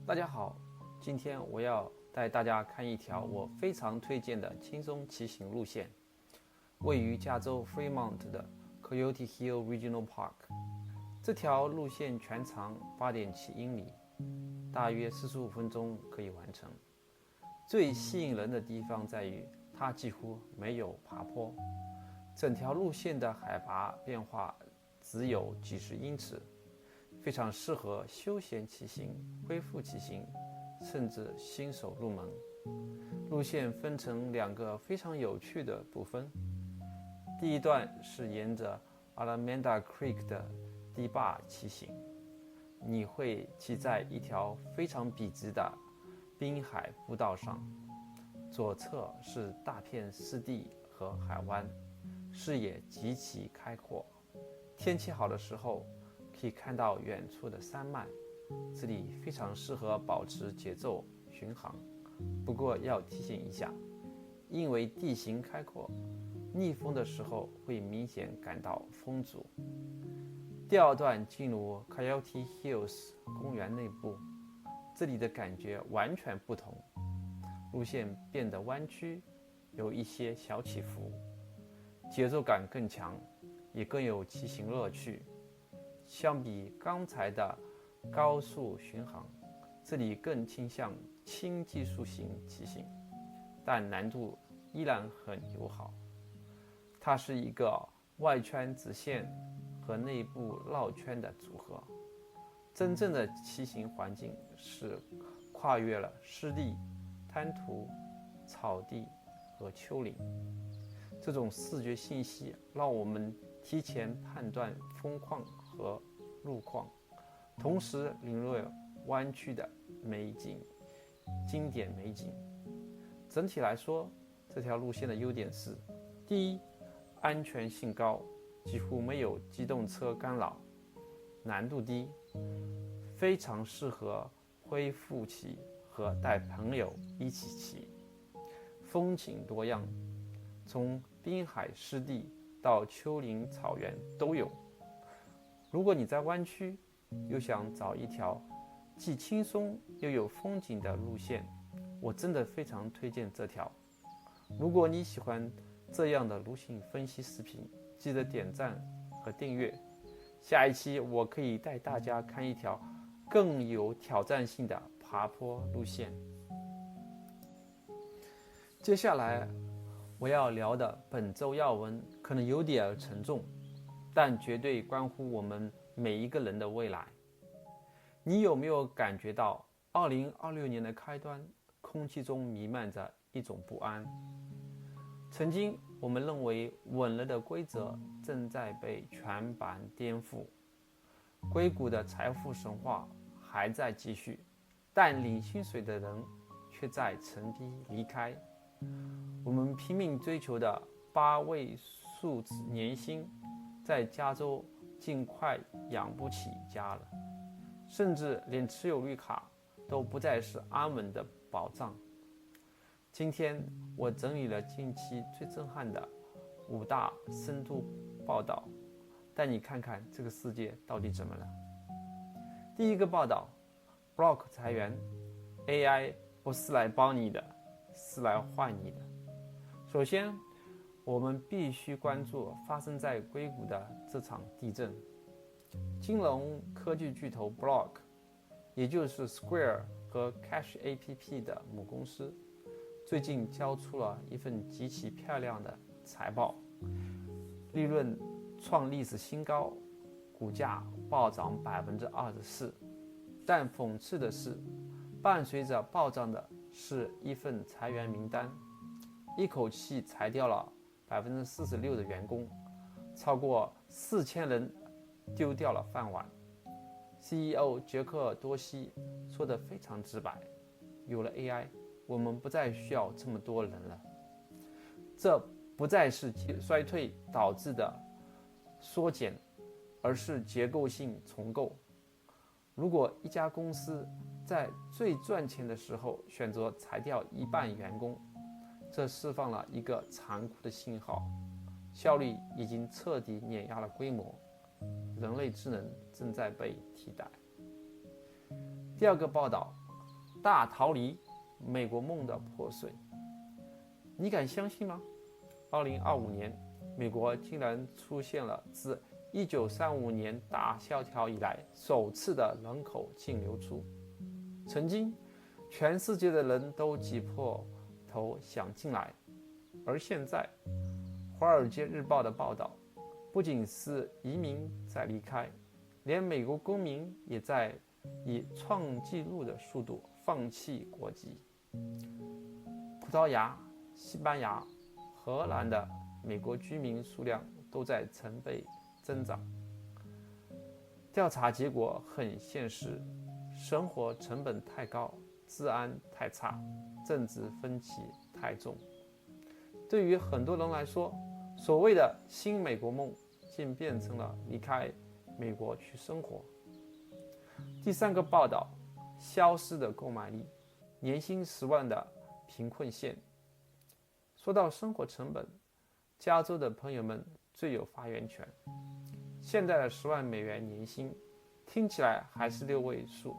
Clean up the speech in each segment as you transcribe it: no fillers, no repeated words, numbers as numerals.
大家好，今天我要带大家看一条我非常推荐的轻松骑行路线，位于加州 Fremont 的 Coyote Hill Regional Park。这条路线全长8.7英里，大约45分钟可以完成。最吸引人的地方在于它几乎没有爬坡，整条路线的海拔变化只有几十英尺，非常适合休闲骑行、恢复骑行，甚至新手入门。路线分成2个非常有趣的部分。第一段是沿着 Alameda Creek 的堤坝骑行，你会骑在一条非常笔直的滨海步道上，左侧是大片湿地和海湾，视野极其开阔。天气好的时候，可以看到远处的山脉，这里非常适合保持节奏巡航。不过要提醒一下，因为地形开阔，逆风的时候会明显感到风阻。第二段进入 Coyote Hills 公园内部，这里的感觉完全不同，路线变得弯曲，有一些小起伏，节奏感更强，也更有骑行乐趣。相比刚才的高速巡航，这里更倾向轻技术型骑行，但难度依然很友好。它是一个外圈直线和内部绕圈的组合。真正的骑行环境是跨越了湿地、滩涂、草地和丘陵。这种视觉信息让我们提前判断风况和路况，同时领略弯曲的经典美景。整体来说，这条路线的优点是：第一，安全性高，几乎没有机动车干扰；难度低，非常适合恢复骑和带朋友一起骑；风景多样，从滨海湿地到丘陵草原都有。如果你在湾区又想找一条既轻松又有风景的路线，我真的非常推荐这条。如果你喜欢这样的路线分析视频，记得点赞和订阅。下一期我可以带大家看一条更有挑战性的爬坡路线。接下来我要聊的本周要闻可能有点沉重，但绝对关乎我们每一个人的未来。你有没有感觉到2026年的开端，空气中弥漫着一种不安？曾经我们认为稳了的规则正在被全盘颠覆，硅谷的财富神话还在继续，但领薪水的人却在成批离开。我们拼命追求的8位数年薪，在加州竟快养不起家了，甚至连持有绿卡都不再是安稳的保障。今天我整理了近期最震撼的5大深度报道，带你看看这个世界到底怎么了。第一个报道 ，Block 裁员 ，AI 不是来帮你的，是来换你的。首先，我们必须关注发生在硅谷的这场地震。金融科技巨头 Block， 也就是 Square 和 Cash App 的母公司，最近交出了一份极其漂亮的财报，利润创历史新高，股价暴涨24%。但讽刺的是，伴随着暴涨的是一份裁员名单，一口气裁掉了46%的员工，超过4000人丢掉了饭碗。CEO 杰克多西说得非常直白，有了 AI， 我们不再需要这么多人了。这不再是衰退导致的缩减，而是结构性重构。如果一家公司在最赚钱的时候选择裁掉一半员工，这释放了一个残酷的信号：效率已经彻底碾压了规模，人类智能正在被替代。第二个报道大逃离美国梦的破碎。你敢相信吗？2025年，美国竟然出现了自1935年大萧条以来首次的人口净流出。曾经，全世界的人都挤破头想进来，而现在，《华尔街日报》的报道，不仅是移民在离开，连美国公民也在以创纪录的速度放弃国籍。葡萄牙、西班牙、荷兰的美国居民数量都在成倍增长。调查结果很现实，生活成本太高，治安太差，政治分歧太重。对于很多人来说，所谓的新美国梦竟变成了离开美国去生活。第三个报道，消失的购买力，年薪10万的贫困县。说到生活成本，加州的朋友们最有发言权。现在的10万美元年薪听起来还是6位数，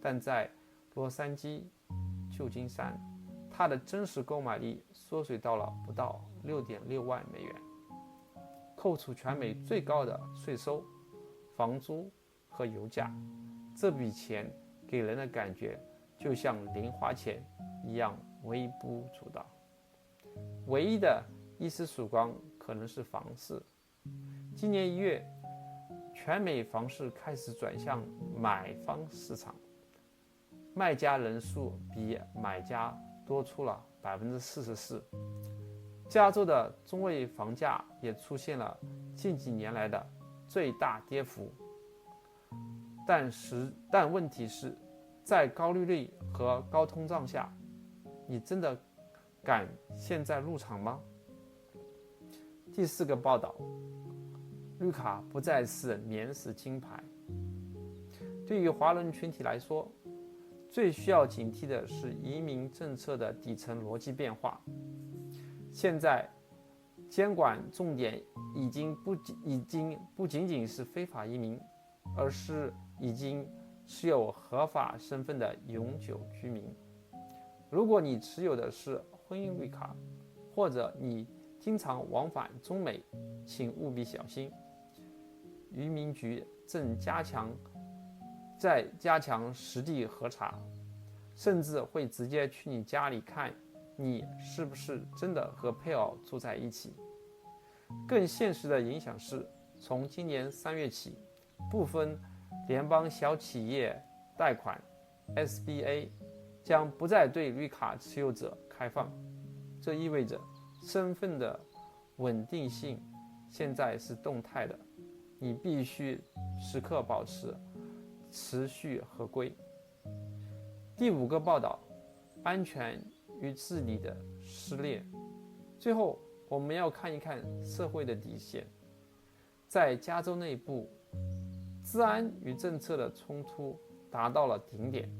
但在洛杉矶、旧金山，它的真实购买力缩水到了不到6.6万美元。扣除全美最高的税收、房租和油价，这笔钱给人的感觉就像零花钱一样微不足道。唯一的一丝曙光可能是房市。今年1月，全美房市开始转向买方市场，卖家人数比买家多出了44%。加州的中位房价也出现了近几年来的最大跌幅。但问题是，在高利率和高通胀下，你真的敢现在入场吗？第4个报道，绿卡不再是免死金牌。对于华人群体来说，最需要警惕的是移民政策的底层逻辑变化。现在，监管重点已经不仅仅是非法移民，而是已经持有合法身份的永久居民。如果你持有的是婚姻绿卡，或者你经常往返中美，请务必小心。移民局正加强实地核查，甚至会直接去你家里看你是不是真的和配偶住在一起。更现实的影响是，从今年3月起，部分联邦小企业贷款 SBA 将不再对绿卡持有者开放。这意味着身份的稳定性现在是动态的，你必须时刻保持持续合规。第5个报道，安全与治理的撕裂。最后，我们要看一看社会的底线。在加州内部，治安与政策的冲突达到了顶点。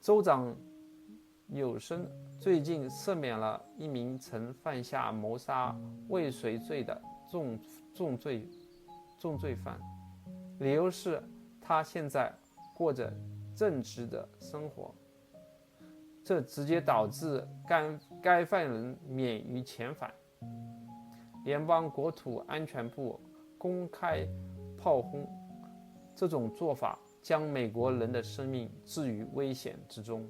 州长纽森最近赦免了一名曾犯下谋杀未遂罪的重罪犯，理由是他现在过着正直的生活，这直接导致该犯人免于遣返。联邦国土安全部公开炮轰这种做法，将美国人的生命置于危险之中。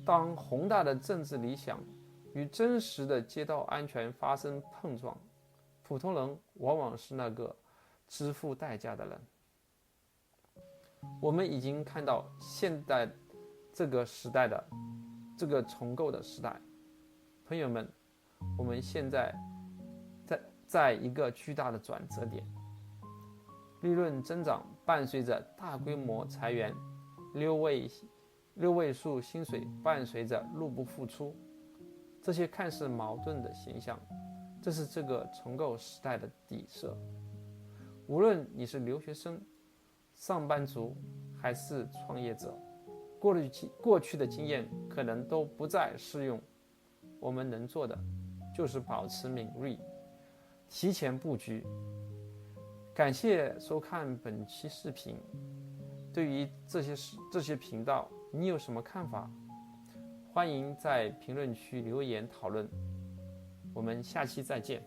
当宏大的政治理想与真实的街道安全发生碰撞，普通人往往是那个支付代价的人。我们已经看到现代这个时代的这个重构的时代，朋友们，我们现在在一个巨大的转折点，利润增长伴随着大规模裁员，六位数薪水伴随着入不敷出，这些看似矛盾的现象，这是这个重构时代的底色。无论你是留学生、上班族还是创业者，过去的经验可能都不再适用。我们能做的就是保持敏锐，提前布局。感谢收看本期视频。对于这些频道，你有什么看法？欢迎在评论区留言讨论。我们下期再见。